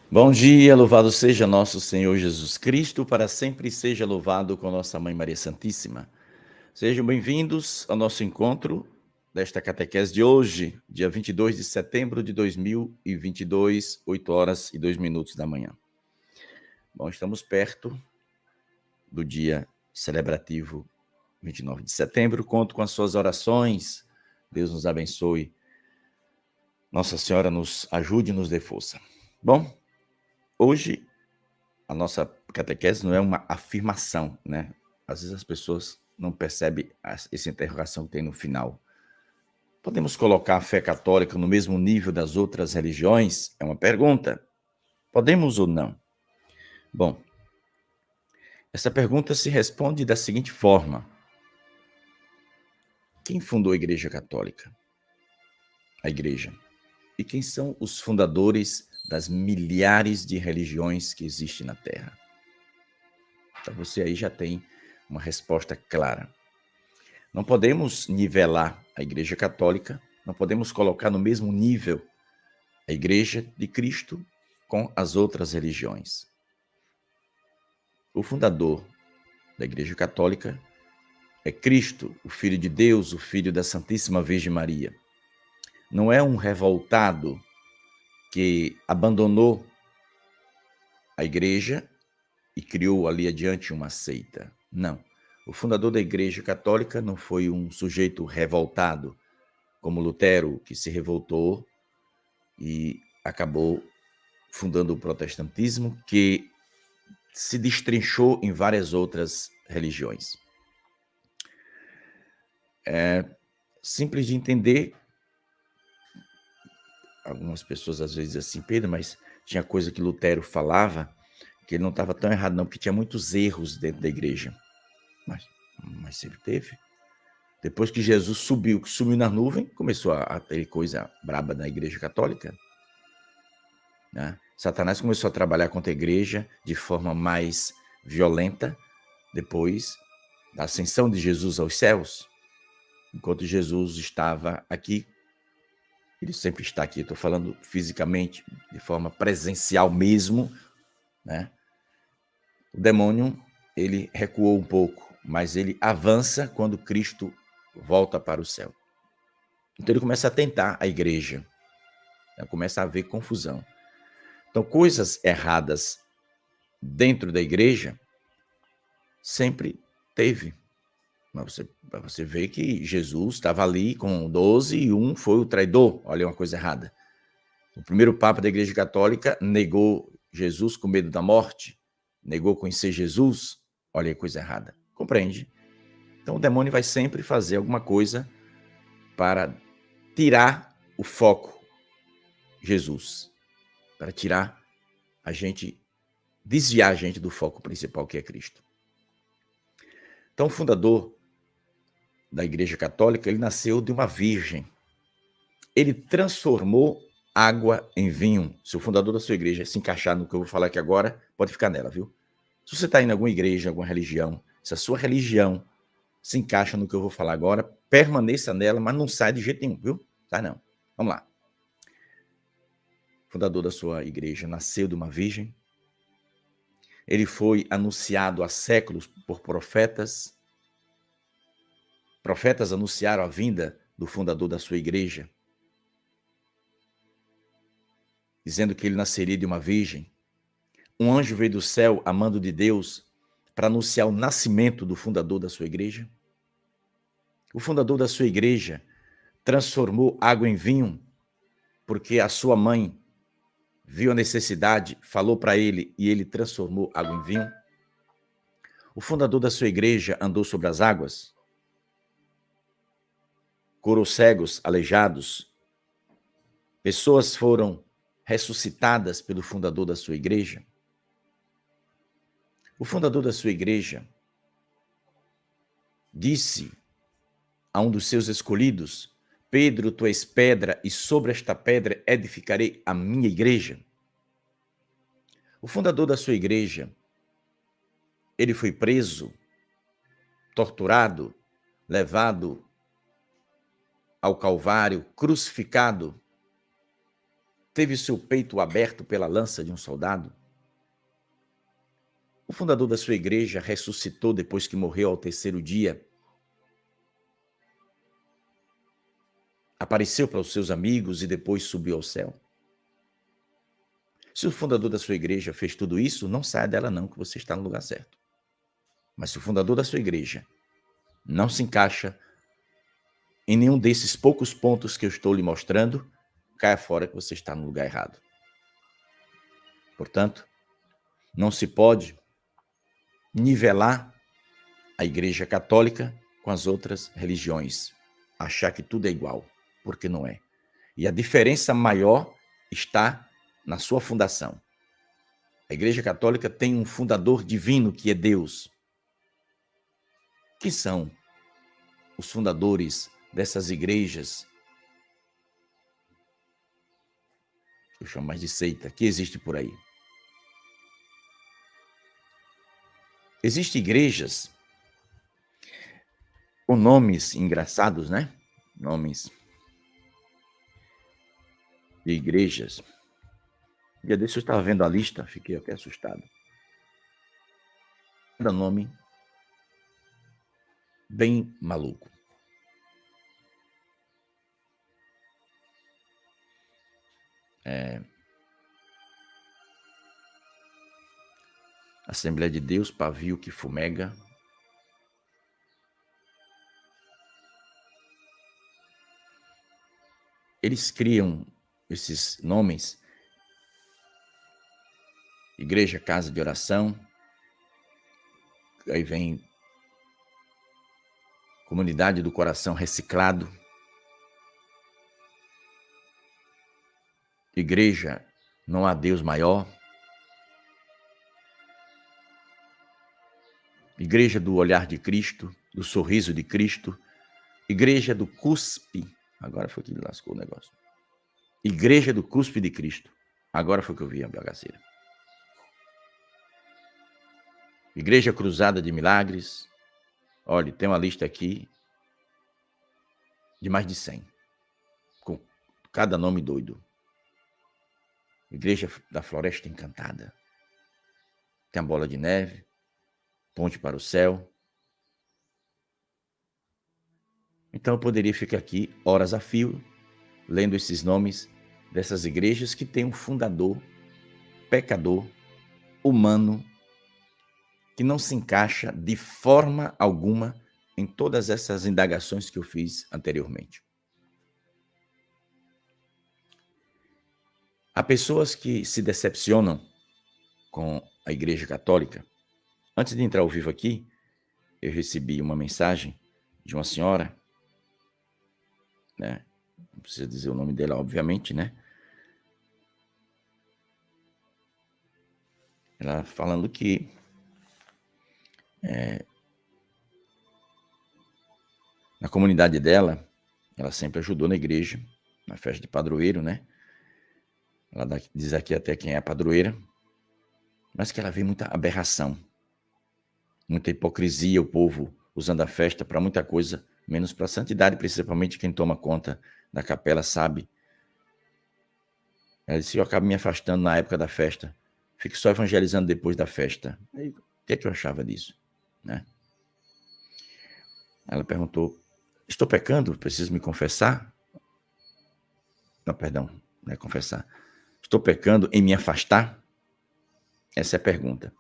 Bom dia, louvado seja nosso Senhor Jesus Cristo, para sempre seja louvado com nossa Mãe Maria Santíssima. Sejam bem-vindos ao nosso encontro desta catequese de hoje, dia 22 de setembro de 2022, 8 horas e 2 minutos da manhã. Bom, estamos perto do dia celebrativo 29 de setembro, conto com as suas orações, Deus nos abençoe, Nossa Senhora nos ajude e nos dê força. Bom, hoje a nossa catequese não é uma afirmação, né? Às vezes as pessoas não percebem essa interrogação que tem no final. Podemos colocar a fé católica no mesmo nível das outras religiões? É uma pergunta. Podemos ou não? Bom, essa pergunta se responde da seguinte forma: quem fundou a Igreja Católica? A Igreja. E quem são os fundadores das milhares de religiões que existem na Terra? Então você aí já tem uma resposta clara. Não podemos nivelar a Igreja Católica, não podemos colocar no mesmo nível a Igreja de Cristo com as outras religiões. O fundador da Igreja Católica é Cristo, o Filho de Deus, o Filho da Santíssima Virgem Maria. Não é um revoltado que abandonou a Igreja e criou ali adiante uma seita. Não. O fundador da Igreja Católica não foi um sujeito revoltado, como Lutero, que se revoltou e acabou fundando o protestantismo, que se destrinchou em várias outras religiões. É simples de entender. Algumas pessoas às vezes dizem assim, Pedro, mas tinha coisa que Lutero falava que ele não estava tão errado não, porque tinha muitos erros dentro da igreja. Mas sempre teve. Depois que Jesus subiu na nuvem, começou a ter coisa braba na Igreja Católica. Né? Satanás começou a trabalhar contra a igreja de forma mais violenta depois da ascensão de Jesus aos céus. Enquanto Jesus estava aqui, ele sempre está aqui, estou falando fisicamente, de forma presencial mesmo, né? O demônio, ele recuou um pouco, mas ele avança quando Cristo volta para o céu. Então ele começa a tentar a igreja, né? Começa a haver confusão. Então coisas erradas dentro da igreja sempre teve. Mas você vê que Jesus estava ali com 12 e um foi o traidor. Olha uma coisa errada. O primeiro papa da Igreja Católica negou Jesus com medo da morte, negou conhecer Jesus. Olha a coisa errada. Compreende? Então o demônio vai sempre fazer alguma coisa para tirar o foco Jesus, para tirar a gente, desviar a gente do foco principal que é Cristo. Então o fundador da Igreja Católica, ele nasceu de uma virgem. Ele transformou água em vinho. Se o fundador da sua igreja se encaixar no que eu vou falar aqui agora, pode ficar nela, viu? Se você está indo em alguma igreja, alguma religião, se a sua religião se encaixa no que eu vou falar agora, permaneça nela, mas não sai de jeito nenhum, viu? Sai não. Vamos lá. O fundador da sua igreja nasceu de uma virgem. Ele foi anunciado há séculos por profetas. Profetas anunciaram a vinda do fundador da sua igreja, dizendo que ele nasceria de uma virgem. Um anjo veio do céu, a mando de Deus, para anunciar o nascimento do fundador da sua igreja. O fundador da sua igreja transformou água em vinho, porque a sua mãe viu a necessidade, falou para ele e ele transformou água em vinho. O fundador da sua igreja andou sobre as águas, curou cegos, aleijados. Pessoas foram ressuscitadas pelo fundador da sua igreja. O fundador da sua igreja disse a um dos seus escolhidos: Pedro, tu és pedra, e sobre esta pedra edificarei a minha igreja. O fundador da sua igreja, ele foi preso, torturado, levado ao Calvário, crucificado, teve seu peito aberto pela lança de um soldado? O fundador da sua igreja ressuscitou depois que morreu ao terceiro dia? Apareceu para os seus amigos e depois subiu ao céu? Se o fundador da sua igreja fez tudo isso, não saia dela não, que você está no lugar certo. Mas se o fundador da sua igreja não se encaixa em nenhum desses poucos pontos que eu estou lhe mostrando, caia fora que você está no lugar errado. Portanto, não se pode nivelar a igreja católica com as outras religiões, achar que tudo é igual, porque não é. E a diferença maior está na sua fundação. A igreja católica tem um fundador divino que é Deus. Quem são os fundadores dessas igrejas, eu chamo mais de seita, que existe por aí? Existem igrejas com nomes engraçados, né? Nomes de igrejas. Um dia desse eu estava vendo a lista, fiquei até assustado. Cada nome bem maluco. Assembleia de Deus, pavio que fumega. Eles criam esses nomes. Igreja, casa de oração. Aí vem comunidade do coração reciclado. Igreja, não há Deus maior. Igreja do olhar de Cristo, do sorriso de Cristo. Igreja do cuspe. Agora foi que me lascou o negócio. Igreja do cuspe de Cristo. Agora foi que eu vi a bagaceira. Igreja Cruzada de Milagres. Olha, tem uma lista aqui de mais de 100. Com cada nome doido. Igreja da Floresta Encantada. Tem a Bola de Neve. Ponte para o Céu. Então eu poderia ficar aqui horas a fio, lendo esses nomes dessas igrejas que têm um fundador, pecador, humano, que não se encaixa de forma alguma em todas essas indagações que eu fiz anteriormente. Há pessoas que se decepcionam com a Igreja Católica. Antes de entrar ao vivo aqui, eu recebi uma mensagem de uma senhora, né? Não precisa dizer o nome dela, obviamente, né? Ela falando que na comunidade dela, ela sempre ajudou na igreja, na festa de padroeiro, né? Ela diz aqui até quem é a padroeira, mas que ela vê muita aberração, muita hipocrisia, o povo usando a festa para muita coisa, menos para a santidade, principalmente quem toma conta da capela sabe. Ela disse, eu acabo me afastando na época da festa, fico só evangelizando depois da festa. Aí, o que é que eu achava disso, né? Ela perguntou, estou pecando? Preciso me confessar? Não, perdão, não é confessar. Estou pecando em me afastar? Essa é a pergunta.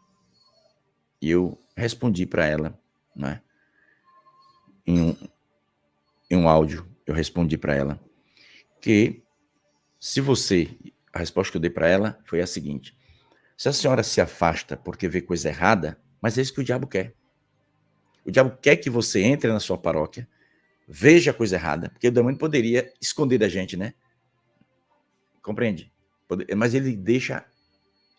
E eu respondi para ela, né? Em um áudio, eu respondi para ela que se você... A resposta que eu dei para ela foi a seguinte, se a senhora se afasta porque vê coisa errada, mas é isso que o diabo quer. O diabo quer que você entre na sua paróquia, veja a coisa errada, porque o demônio poderia esconder da gente, né? Compreende? Mas ele deixa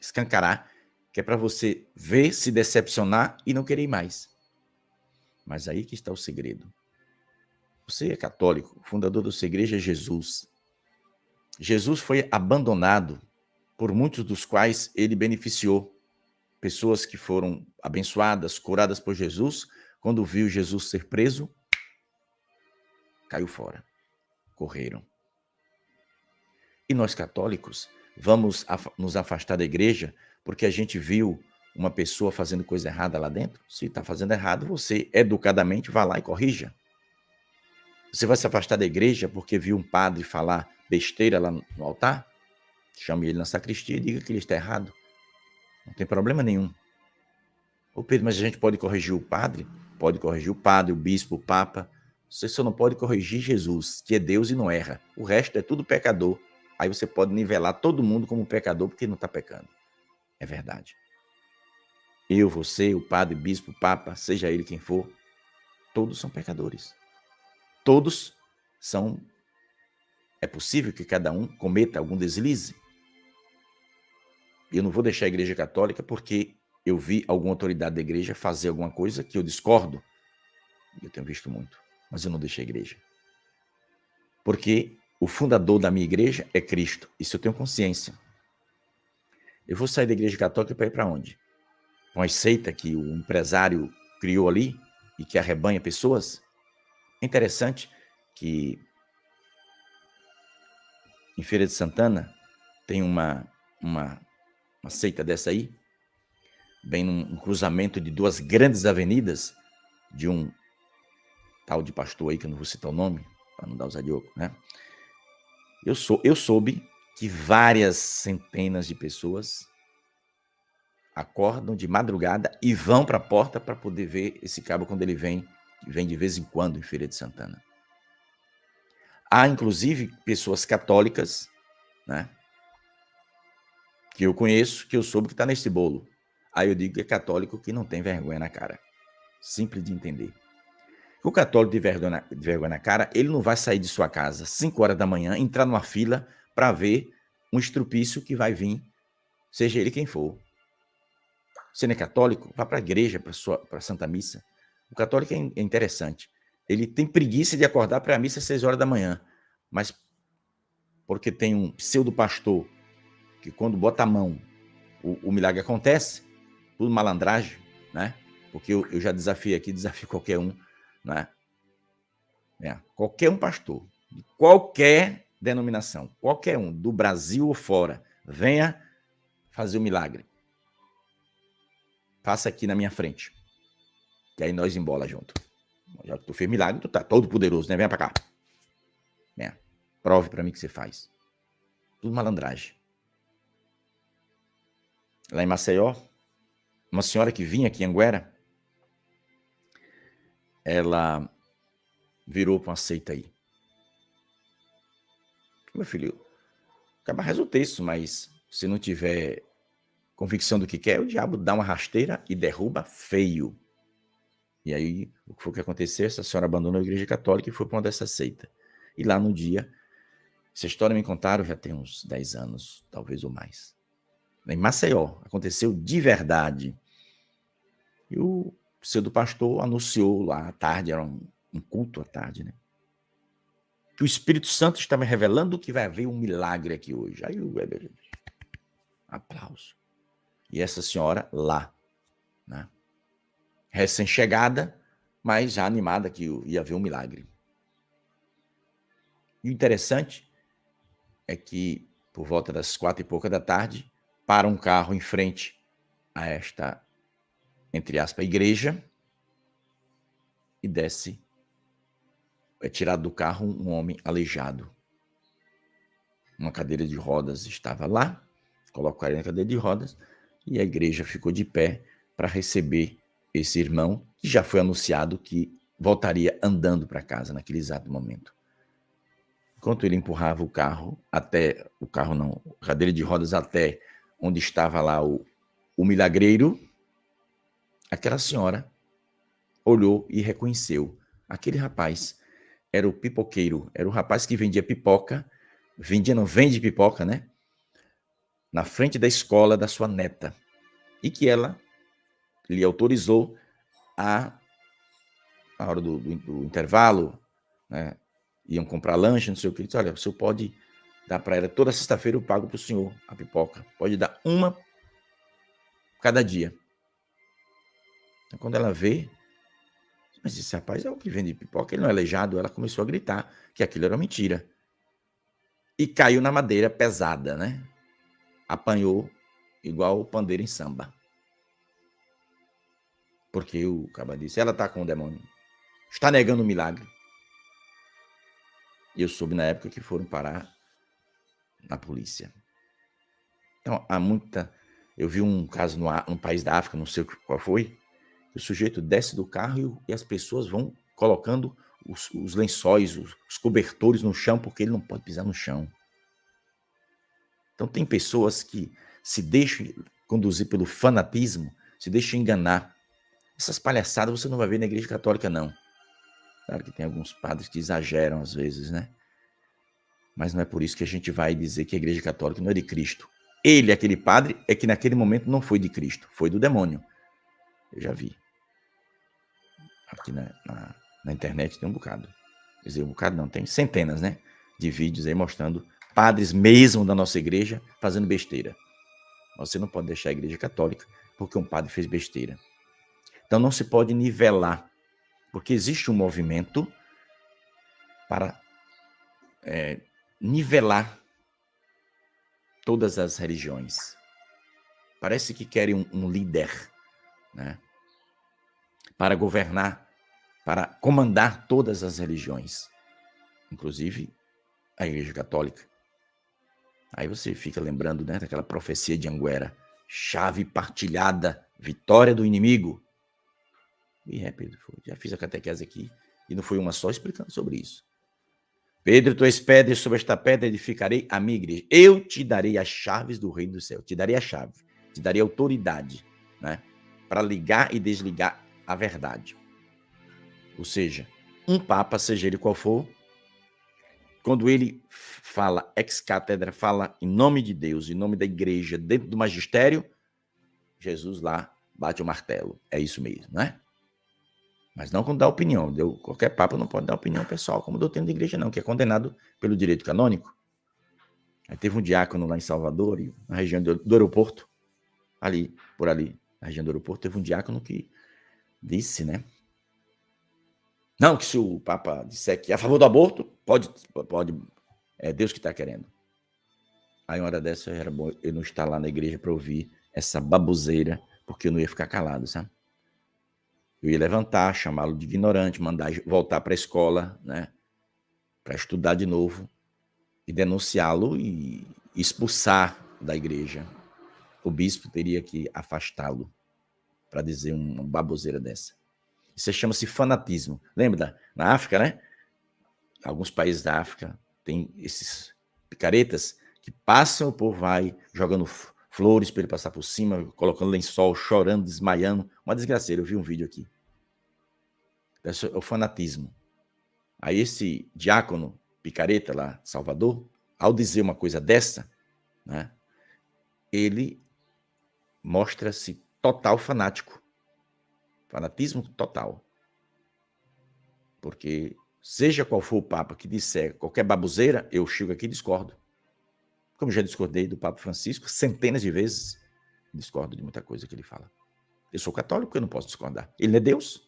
escancarar, que é para você ver, se decepcionar e não querer ir mais. Mas aí que está o segredo. Você é católico, o fundador da sua igreja é Jesus. Jesus foi abandonado por muitos dos quais ele beneficiou. Pessoas que foram abençoadas, curadas por Jesus, quando viu Jesus ser preso, caiu fora, correram. E nós católicos vamos nos afastar da igreja porque a gente viu uma pessoa fazendo coisa errada lá dentro? Se está fazendo errado, você educadamente vá lá e corrija. Você vai se afastar da igreja porque viu um padre falar besteira lá no altar? Chame ele na sacristia e diga que ele está errado. Não tem problema nenhum. Ô Pedro, mas a gente pode corrigir o padre? Pode corrigir o padre, o bispo, o papa. Você só não pode corrigir Jesus, que é Deus e não erra. O resto é tudo pecador. Aí você pode nivelar todo mundo como pecador porque não está pecando. É verdade. Eu, você, o padre, o bispo, o papa, seja ele quem for, todos são pecadores. Todos são... É possível que cada um cometa algum deslize. Eu não vou deixar a igreja católica porque eu vi alguma autoridade da igreja fazer alguma coisa que eu discordo. Eu tenho visto muito, mas eu não deixei a igreja. Porque o fundador da minha igreja é Cristo. Isso eu tenho consciência. Eu vou sair da igreja católica para ir para onde? Para uma seita que o empresário criou ali e que arrebanha pessoas? É interessante que em Feira de Santana tem uma seita dessa aí, bem num cruzamento de duas grandes avenidas, de um tal de pastor aí, que eu não vou citar o nome, para não dar os adioco, né? Eu soube que várias centenas de pessoas acordam de madrugada e vão para a porta para poder ver esse cabo quando ele vem, que vem de vez em quando em Feira de Santana. Há, inclusive, pessoas católicas, né, que eu conheço, que eu soube que está nesse bolo. Aí eu digo que é católico que não tem vergonha na cara. Simples de entender. O católico de vergonha na cara, ele não vai sair de sua casa 5 horas da manhã, entrar numa fila para ver um estrupício que vai vir, seja ele quem for. Você não é católico? Vá para a igreja, para a Santa Missa. O católico é interessante. Ele tem preguiça de acordar para a missa às 6 horas da manhã, mas porque tem um pseudo-pastor que quando bota a mão, o milagre acontece, tudo malandragem, né? Porque eu já desafiei aqui, desafio qualquer um, né? Qualquer um pastor, de qualquer denominação, qualquer um, do Brasil ou fora, venha fazer o milagre. Faça aqui na minha frente. Que aí nós embola junto. Já que tu fez milagre, tu tá todo poderoso, né? Venha pra cá. Venha. Prove pra mim que você faz. Tudo malandragem. Lá em Maceió, uma senhora que vinha aqui em Anguera, ela virou pra uma seita aí. Meu filho, acaba reza o texto, mas se não tiver convicção do que quer, o diabo dá uma rasteira e derruba feio. E aí, o que foi que aconteceu? Essa senhora abandonou a igreja católica e foi para uma dessa seita. E lá no dia, essa história me contaram já tem uns 10 anos, talvez ou mais. Em Maceió, aconteceu de verdade. E o pseudo-pastor anunciou lá à tarde, era um culto à tarde, né? Que o Espírito Santo está me revelando que vai haver um milagre aqui hoje. Aí o aplauso. E essa senhora lá, né? Recém-chegada, mas já animada que ia haver um milagre. E o interessante é que, por volta das 4 e pouca da tarde, para um carro em frente a esta, entre aspas, igreja, e desce, é tirado do carro um homem aleijado. Uma cadeira de rodas estava lá, colocaram ele na cadeira de rodas, e a igreja ficou de pé para receber esse irmão, que já foi anunciado que voltaria andando para casa naquele exato momento. Enquanto ele empurrava o carro a cadeira de rodas até onde estava lá o milagreiro, aquela senhora olhou e reconheceu. Aquele rapaz era o pipoqueiro, era o rapaz que vendia pipoca, vende pipoca, né? Na frente da escola da sua neta. E que ela lhe autorizou na hora do intervalo, né? Iam comprar lanche, não sei o que. Disse, olha, o senhor pode dar para ela, toda sexta-feira eu pago para o senhor a pipoca. Pode dar uma cada dia. Então, quando ela vê, mas esse rapaz é o que vende pipoca, ele não é aleijado, ela começou a gritar que aquilo era mentira. e caiu na madeira pesada, né? Apanhou igual o pandeiro em samba. Porque o cara disse, ela está com o demônio. Está negando o milagre. E eu soube na época que foram parar na polícia. Então, há muita... Eu vi um caso num país da África, não sei qual foi, que o sujeito desce do carro e as pessoas vão colocando os lençóis, os cobertores no chão, porque ele não pode pisar no chão. Então, tem pessoas que se deixam conduzir pelo fanatismo, se deixam enganar. Essas palhaçadas você não vai ver na Igreja Católica, não. Claro que tem alguns padres que exageram às vezes, né? Mas não é por isso que a gente vai dizer que a Igreja Católica não é de Cristo. Ele, aquele padre, é que naquele momento não foi de Cristo, foi do demônio. Eu já vi. Aqui na internet tem um bocado. Quer dizer, um bocado não, tem centenas, né? De vídeos aí mostrando padres mesmo da nossa igreja fazendo besteira. Você não pode deixar a Igreja Católica porque um padre fez besteira. Então não se pode nivelar, porque existe um movimento para nivelar todas as religiões. Parece que querem um líder, né? Para governar, para comandar todas as religiões, inclusive a Igreja Católica. Aí você fica lembrando, né, daquela profecia de Anguera, chave partilhada, vitória do inimigo. E Pedro, já fiz a catequese aqui, e não foi uma só explicando sobre isso. Pedro, tu és pedra, e sobre esta pedra edificarei a minha igreja. Eu te darei as chaves do reino do céu, te darei a chave, te darei autoridade, né, para ligar e desligar a verdade. Ou seja, um papa, seja ele qual for, quando ele fala ex cátedra, fala em nome de Deus, em nome da igreja, dentro do magistério, Jesus lá bate o martelo. É isso mesmo, né? Mas não quando dá opinião. Qualquer papa não pode dar opinião pessoal como doutrina da igreja, não, que é condenado pelo direito canônico. Aí teve um diácono lá em Salvador, na região do aeroporto, por ali, na região do aeroporto, teve um diácono que disse, né? Não, que se o Papa disser que é a favor do aborto, pode, é Deus que está querendo. Aí, uma hora dessa, era bom eu não estar lá na igreja para ouvir essa baboseira, porque eu não ia ficar calado, sabe? Eu ia levantar, chamá-lo de ignorante, mandar voltar para a escola, né? Para estudar de novo, e denunciá-lo e expulsar da igreja. O bispo teria que afastá-lo para dizer uma baboseira dessa. Isso chama-se fanatismo. Lembra na África, né? Alguns países da África tem esses picaretas que passam, o povo vai jogando flores para ele passar por cima, colocando lençol, chorando, desmaiando. Uma desgraceira, eu vi um vídeo aqui. Esse é o fanatismo. Aí esse diácono picareta lá, Salvador, ao dizer uma coisa dessa, né, ele mostra-se total fanático. Fanatismo total. Porque seja qual for o Papa que disser qualquer baboseira, eu chego aqui e discordo. Como já discordei do Papa Francisco centenas de vezes, discordo de muita coisa que ele fala. Eu sou católico, eu não posso discordar. Ele não é Deus?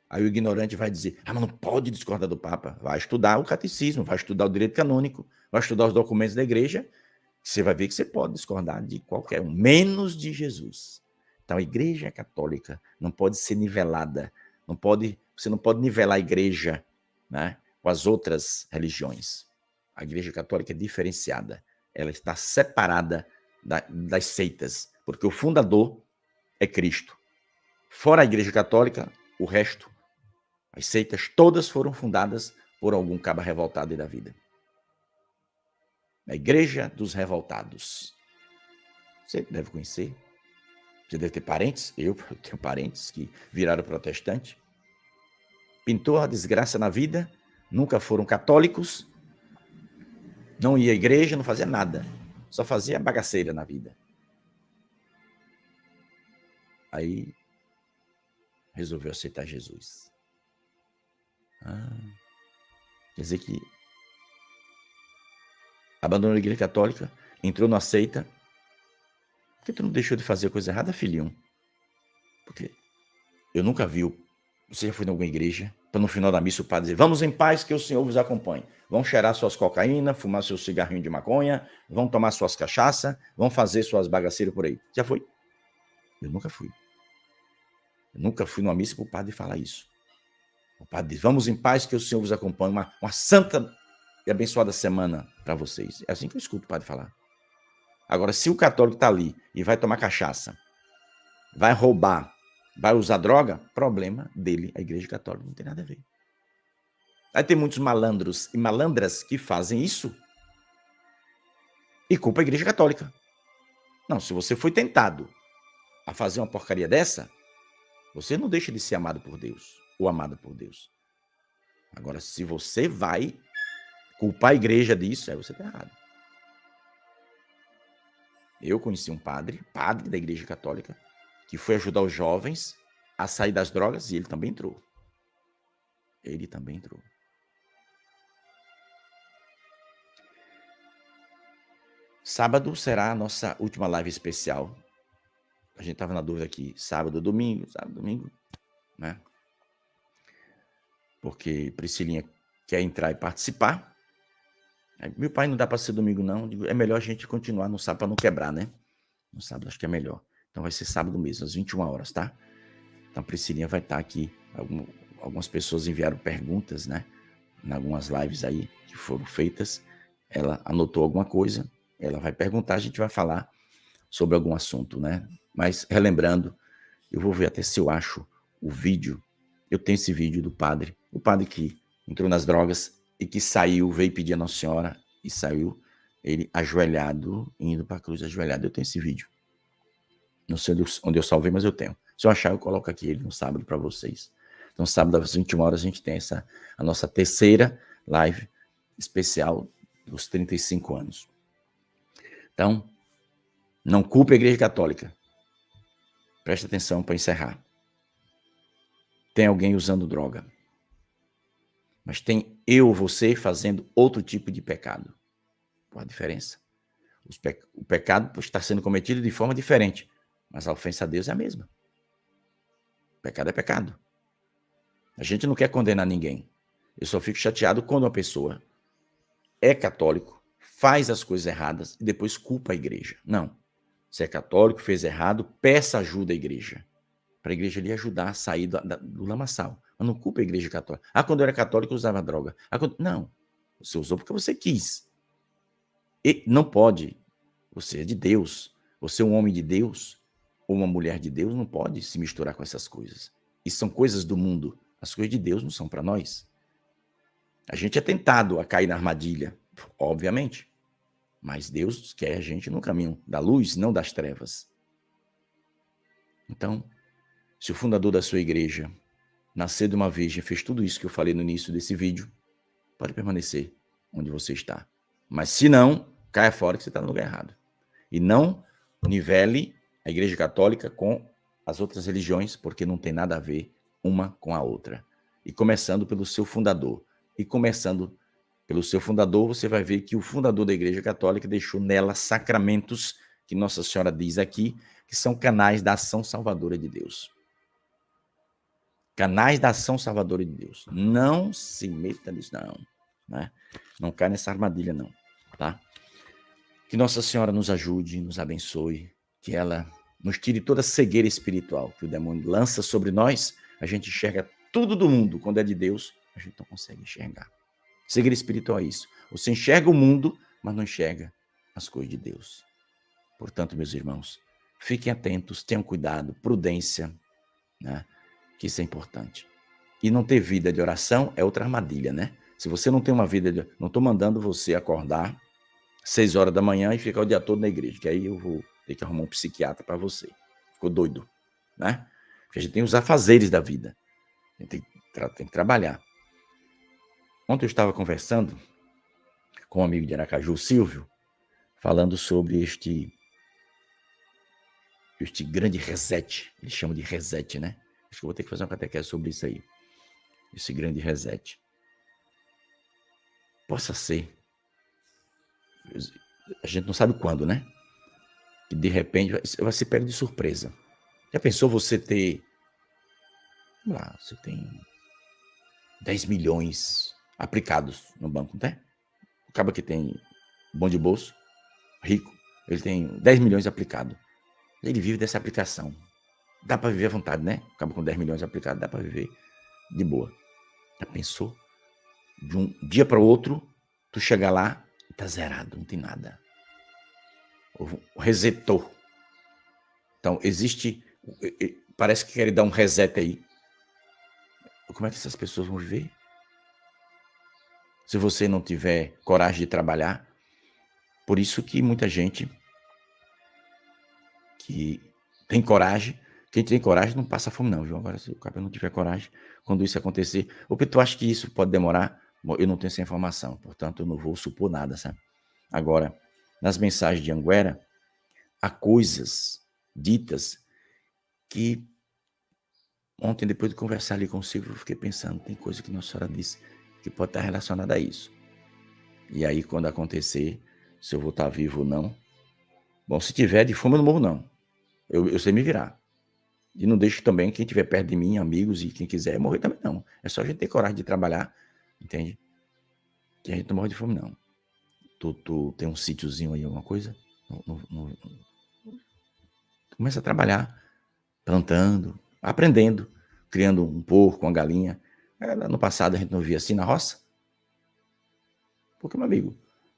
Aí o ignorante vai dizer, mas não pode discordar do Papa. Vai estudar o catecismo, vai estudar o direito canônico, vai estudar os documentos da igreja, você vai ver que você pode discordar de qualquer um, menos de Jesus. Então a igreja católica não pode ser nivelada, você não pode nivelar a igreja, né, com as outras religiões. A igreja católica é diferenciada, ela está separada das seitas, porque o fundador é Cristo. Fora a igreja católica, o resto, as seitas todas foram fundadas por algum caba revoltado da vida. A igreja dos revoltados. Você deve conhecer. Você deve ter parentes. Eu tenho parentes que viraram protestante. Pintou a desgraça na vida. Nunca foram católicos. Não ia à igreja, não fazia nada. Só fazia bagaceira na vida. Aí resolveu aceitar Jesus. Quer dizer que abandonou a igreja católica, entrou na seita. Por que tu não deixou de fazer coisa errada, filhinho? Porque eu nunca vi. Você já foi em alguma igreja? Para no final da missa o padre dizer, vamos em paz que o Senhor vos acompanhe. Vão cheirar suas cocaína, fumar seus cigarrinhos de maconha, vão tomar suas cachaça, vão fazer suas bagaceiras por aí. Já foi? Eu nunca fui. Eu nunca fui numa missa para o padre falar isso. O padre diz, vamos em paz que o Senhor vos acompanhe. Uma santa e abençoada semana para vocês. É assim que eu escuto o padre falar. Agora, se o católico está ali e vai tomar cachaça, vai roubar, vai usar droga, problema dele, a Igreja Católica, não tem nada a ver. Aí tem muitos malandros e malandras que fazem isso e culpa a Igreja Católica. Não, se você foi tentado a fazer uma porcaria dessa, você não deixa de ser amado por Deus ou amada por Deus. Agora, se você vai culpar a igreja disso, aí você está errado. Eu conheci um padre da Igreja Católica, que foi ajudar os jovens a sair das drogas e ele também entrou. Ele também entrou. Sábado será a nossa última live especial. A gente estava na dúvida aqui, sábado ou domingo, né? Porque Priscilinha quer entrar e participar. Meu pai, não dá para ser domingo, não. É melhor a gente continuar no sábado para não quebrar, né? No sábado acho que é melhor. Então vai ser sábado mesmo, às 21 horas, tá? Então a Priscilinha vai estar aqui. Algumas pessoas enviaram perguntas, né? Em algumas lives aí que foram feitas. Ela anotou alguma coisa, ela vai perguntar, a gente vai falar sobre algum assunto, né? Mas relembrando, eu vou ver até se eu acho o vídeo. Eu tenho esse vídeo do padre, o padre que entrou nas drogas e que saiu, veio pedir a Nossa Senhora e saiu ele ajoelhado, indo para a cruz ajoelhado. Eu tenho esse vídeo. Não sei onde eu salvei, mas eu tenho. Se eu achar, eu coloco aqui ele no sábado para vocês. Então, sábado às 21 horas a gente tem a nossa terceira live especial dos 35 anos. Então, não culpe a Igreja Católica. Presta atenção para encerrar. Tem alguém usando droga. Mas tem eu ou você fazendo outro tipo de pecado. Qual a diferença? O pecado está sendo cometido de forma diferente, mas a ofensa a Deus é a mesma. Pecado é pecado. A gente não quer condenar ninguém. Eu só fico chateado quando uma pessoa é católico, faz as coisas erradas e depois culpa a igreja. Não. Se é católico, fez errado, peça ajuda à igreja. Para a igreja lhe ajudar a sair do lamaçal. Mas não culpa a igreja católica. Quando eu era católico eu usava droga. Não. Você usou porque você quis. E não pode. Você é de Deus. Você é um homem de Deus ou uma mulher de Deus, não pode se misturar com essas coisas. Isso são coisas do mundo. As coisas de Deus não são para nós. A gente é tentado a cair na armadilha, obviamente. Mas Deus quer a gente no caminho da luz, não das trevas. Então, se o fundador da sua igreja nasceu de uma virgem, fez tudo isso que eu falei no início desse vídeo, pode permanecer onde você está. Mas se não, caia fora que você está no lugar errado. E não nivele a Igreja Católica com as outras religiões, porque não tem nada a ver uma com a outra. E começando pelo seu fundador. E começando pelo seu fundador, você vai ver que o fundador da Igreja Católica deixou nela sacramentos que Nossa Senhora diz aqui, que são canais da ação salvadora de Deus. Canais da ação salvadora de Deus. Não se meta nisso, não. Né? Não cai nessa armadilha, não. Tá? Que Nossa Senhora nos ajude, nos abençoe, que ela nos tire toda a cegueira espiritual que o demônio lança sobre nós. A gente enxerga tudo do mundo. Quando é de Deus, a gente não consegue enxergar. Cegueira espiritual é isso. Você enxerga o mundo, mas não enxerga as coisas de Deus. Portanto, meus irmãos, fiquem atentos, tenham cuidado, prudência, né? Que isso é importante. E não ter vida de oração é outra armadilha, né? Se você não tem uma vida de... Não estou mandando você acordar 6 horas da manhã e ficar o dia todo na igreja, que aí eu vou ter que arrumar um psiquiatra para você. Ficou doido, né? Porque a gente tem os afazeres da vida. A gente tem que trabalhar. Ontem eu estava conversando com um amigo de Aracaju, Silvio, falando sobre este grande reset. Eles chamam de reset, né? Acho que eu vou ter que fazer uma catequese sobre isso aí. Esse grande reset. Possa ser. A gente não sabe quando, né? Que de repente vai ser pego de surpresa. Já pensou você ter... Vamos lá, você tem 10 milhões aplicados no banco, não tem? O cara que tem bom de bolso, rico, ele tem 10 milhões aplicados. Ele vive dessa aplicação. Dá para viver à vontade, né? Acaba com 10 milhões aplicados, dá para viver de boa. Já pensou? De um dia para o outro, tu chega lá e tá zerado, não tem nada. Resetou. Então, existe... Parece que querem dar um reset aí. Como é que essas pessoas vão viver? Se você não tiver coragem de trabalhar. Por isso que muita gente que tem coragem, quem tem coragem não passa fome não, viu? Agora, se o cara não tiver coragem, quando isso acontecer... Ou tu acha que isso pode demorar? Bom, eu não tenho essa informação, portanto, eu não vou supor nada, sabe? Agora, nas mensagens de Anguera, há coisas ditas que ontem, depois de conversar ali consigo, eu fiquei pensando, tem coisa que Nossa Senhora disse que pode estar relacionada a isso. E aí, quando acontecer, se eu vou estar vivo ou não, bom, se tiver de fome, eu não morro não. Eu sei me virar. E não deixo também quem estiver perto de mim, amigos e quem quiser morrer também não. É só a gente ter coragem de trabalhar, entende? Que a gente não morre de fome não. Tu tem um sítiozinho aí, alguma coisa? Começa a trabalhar, plantando, aprendendo, criando um porco, uma galinha. No passado a gente não via assim na roça. Porque, meu amigo,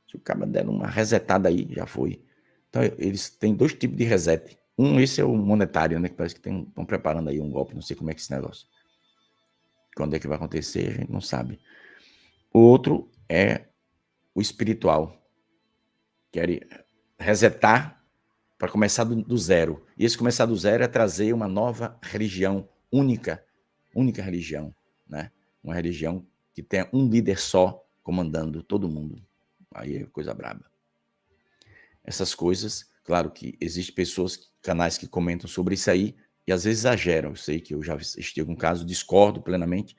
se o cara der uma resetada aí, já foi. Então, eles têm 2 tipos de reset. Esse é o monetário, né? Que parece que estão preparando aí um golpe, não sei como é que é esse negócio. Quando é que vai acontecer, a gente não sabe. O outro é o espiritual. Querem resetar para começar do zero. E esse começar do zero é trazer uma nova religião, única religião, né? Uma religião que tenha um líder só comandando todo mundo. Aí é coisa braba. Essas coisas, claro que existem pessoas, canais que comentam sobre isso aí, e às vezes exageram. Eu sei que eu já assisti algum caso, discordo plenamente.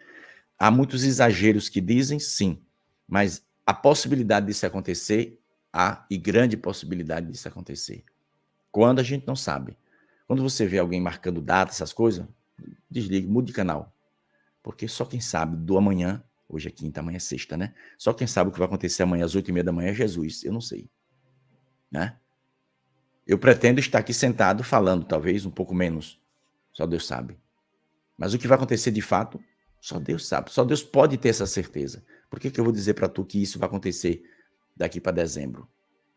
Há muitos exageros que dizem sim, mas a possibilidade disso acontecer, há, e grande possibilidade disso acontecer. Quando a gente não sabe. Quando você vê alguém marcando data, essas coisas, desligue, mude de canal. Porque só quem sabe do amanhã, hoje é quinta, amanhã é sexta, né? Só quem sabe o que vai acontecer amanhã às 8h30 da manhã é Jesus, eu não sei. Né? Eu pretendo estar aqui sentado falando, talvez um pouco menos. Só Deus sabe. Mas o que vai acontecer de fato, só Deus sabe. Só Deus pode ter essa certeza. Por que eu vou dizer para tu que isso vai acontecer daqui para dezembro?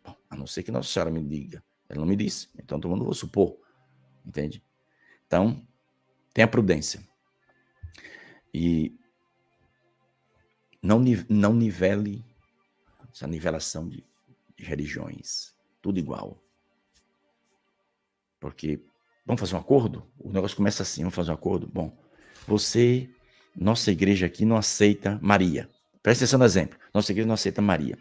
Bom, a não ser que Nossa Senhora me diga. Ela não me disse, então todo mundo vou supor. Entende? Então, tenha prudência. E não nivele essa nivelação de religiões. Tudo igual. Porque, vamos fazer um acordo? O negócio começa assim, vamos fazer um acordo? Bom, nossa igreja aqui não aceita Maria. Presta atenção no exemplo. Nossa igreja não aceita Maria.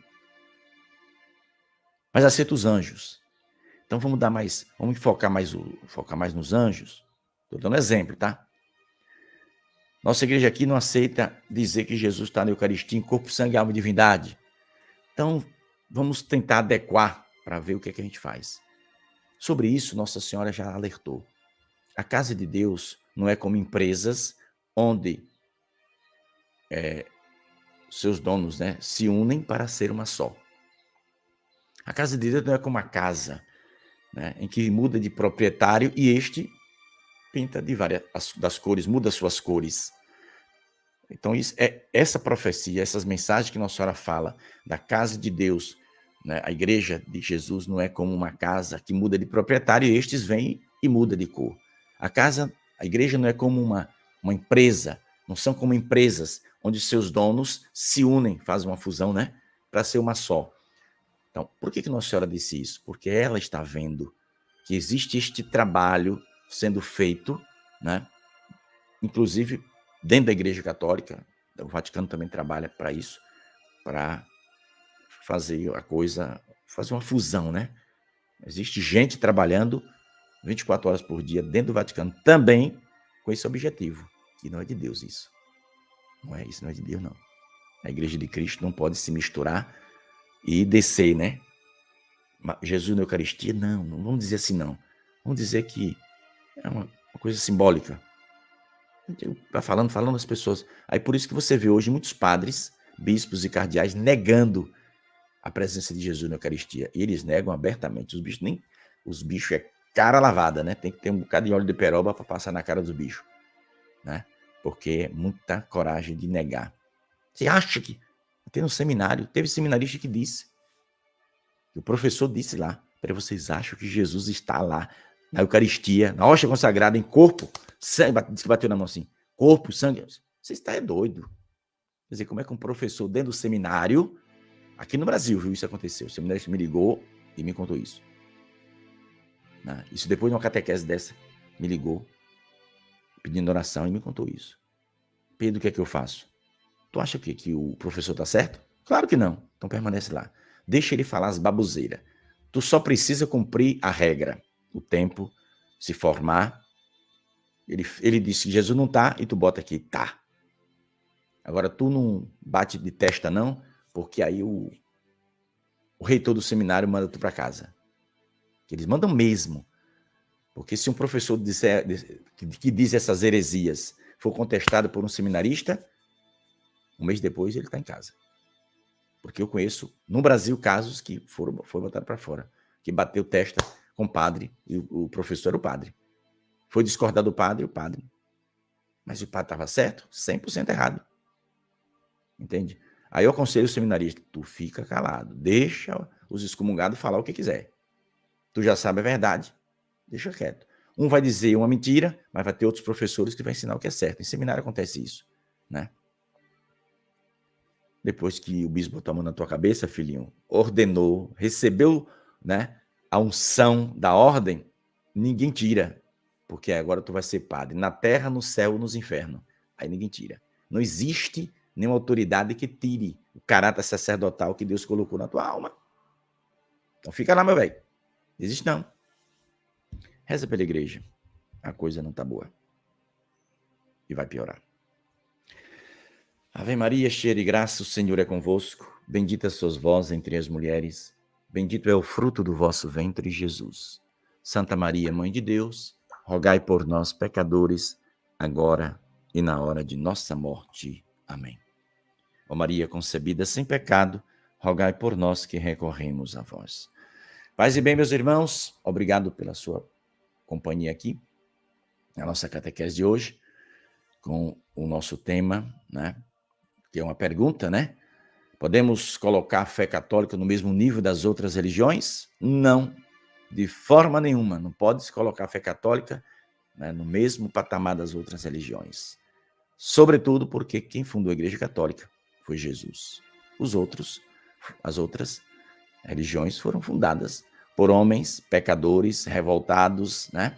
Mas aceita os anjos. Então vamos focar mais nos anjos. Estou dando exemplo, tá? Nossa igreja aqui não aceita dizer que Jesus está na Eucaristia em corpo, sangue, alma e divindade. Então, vamos tentar adequar para ver o que é que a gente faz. Sobre isso, Nossa Senhora já alertou. A casa de Deus não é como empresas onde seus donos, né, se unem para ser uma só. A casa de Deus não é como a casa, né, em que muda de proprietário e este pinta de várias das cores, muda suas cores. Então, essa profecia, essas mensagens que Nossa Senhora fala da casa de Deus, né, a igreja de Jesus não é como uma casa que muda de proprietário e estes vêm e muda de cor. A igreja não é como uma empresa, não são como empresas onde seus donos se unem, fazem uma fusão, né, para ser uma só. Então, por que Nossa Senhora disse isso? Porque ela está vendo que existe este trabalho sendo feito, né, inclusive dentro da Igreja Católica. O Vaticano também trabalha para isso, para fazer a coisa, fazer uma fusão, né? Existe gente trabalhando 24 horas por dia dentro do Vaticano também com esse objetivo, que não é de Deus isso. Não é isso, não é de Deus, não. A Igreja de Cristo não pode se misturar e descer, né? Jesus na Eucaristia, não vamos dizer assim, não. Vamos dizer que é uma coisa simbólica. Vai falando as pessoas. Aí por isso que você vê hoje muitos padres, bispos e cardeais negando a presença de Jesus na Eucaristia. E eles negam abertamente. Os bichos é cara lavada, né? Tem que ter um bocado de óleo de peroba para passar na cara dos bichos, né? Porque é muita coragem de negar. Você acha que tem no seminário, teve seminarista que disse, que o professor disse lá, para vocês acham que Jesus está lá na Eucaristia, na hóstia consagrada, em corpo, sangue, disse que bateu na mão assim, corpo, sangue. Você está doido. Quer dizer, como é que um professor dentro do seminário, aqui no Brasil, viu, isso aconteceu, o seminarista me ligou e me contou isso. Isso depois de uma catequese dessa, me ligou, pedindo oração e me contou isso. Pedro, o que é que eu faço? Tu acha que o professor está certo? Claro que não. Então permanece lá. Deixa ele falar as baboseiras. Tu só precisa cumprir a regra. O tempo, se formar. Ele disse que Jesus não está e tu bota aqui, tá. Agora tu não bate de testa não, porque aí o reitor do seminário manda tu para casa. Eles mandam mesmo. Porque se um professor que diz essas heresias for contestado por um seminarista, um mês depois ele está em casa. Porque eu conheço, no Brasil, casos que foram botados para fora. Que bateu testa com o padre, e o professor era o padre. Foi discordar do padre, o padre. Mas o padre estava certo? 100% errado. Entende? Aí eu aconselho o seminarista, tu fica calado, deixa os excomungados falar o que quiser. Tu já sabe a verdade, deixa quieto. Um vai dizer uma mentira, mas vai ter outros professores que vão ensinar o que é certo. Em seminário acontece isso, né? Depois que o bispo botou a mão na tua cabeça, filhinho, ordenou, recebeu, né, a unção da ordem, ninguém tira, porque agora tu vai ser padre, na terra, no céu, nos infernos. Aí ninguém tira. Não existe nenhuma autoridade que tire o caráter sacerdotal que Deus colocou na tua alma. Então fica lá, meu velho. Não existe não. Reza pela igreja. A coisa não tá boa. E vai piorar. Ave Maria, cheia de graça, o Senhor é convosco. Bendita sois vós entre as mulheres. Bendito é o fruto do vosso ventre, Jesus. Santa Maria, Mãe de Deus, rogai por nós, pecadores, agora e na hora de nossa morte. Amém. Ó Maria concebida sem pecado, rogai por nós que recorremos a vós. Paz e bem, meus irmãos, obrigado pela sua companhia aqui, na nossa catequese de hoje, com o nosso tema, né? Que é uma pergunta, né? Podemos colocar a fé católica no mesmo nível das outras religiões? Não, de forma nenhuma. Não pode se colocar a fé católica, né, no mesmo patamar das outras religiões. Sobretudo porque quem fundou a Igreja Católica foi Jesus. As outras religiões foram fundadas por homens pecadores, revoltados, né?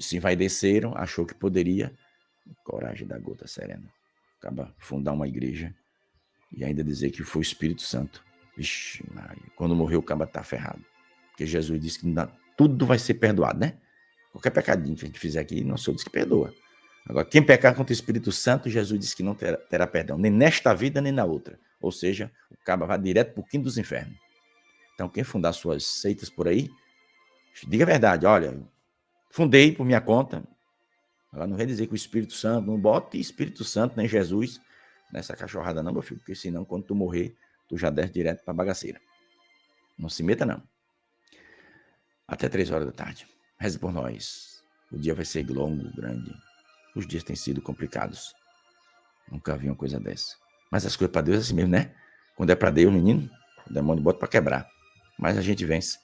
Se envaideceram, achou que poderia. Coragem da gota serena. Acaba fundar uma igreja e ainda dizer que foi o Espírito Santo. Vixe, Maria, quando morreu o caba tá ferrado. Porque Jesus disse que tudo vai ser perdoado, né? Qualquer pecadinho que a gente fizer aqui, nosso Senhor diz que perdoa. Agora, quem pecar contra o Espírito Santo, Jesus disse que não terá perdão, nem nesta vida, nem na outra. Ou seja, o caba vai direto para o quinto dos infernos. Então, quem fundar suas seitas por aí, diga a verdade. Olha, fundei por minha conta. Agora não vai dizer que o Espírito Santo, não bote Espírito Santo nem Jesus nessa cachorrada não, meu filho, porque senão quando tu morrer, tu já desce direto para bagaceira. Não se meta não. Até 3 horas da tarde. Reze por nós. O dia vai ser longo, grande. Os dias têm sido complicados. Nunca vi uma coisa dessa. Mas as coisas para Deus é assim mesmo, né? Quando é para Deus, menino, o demônio bota para quebrar. Mas a gente vence.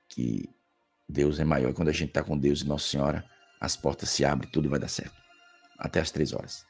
Que Deus é maior. E quando a gente está com Deus e Nossa Senhora, as portas se abrem, tudo vai dar certo. Até às 3 horas.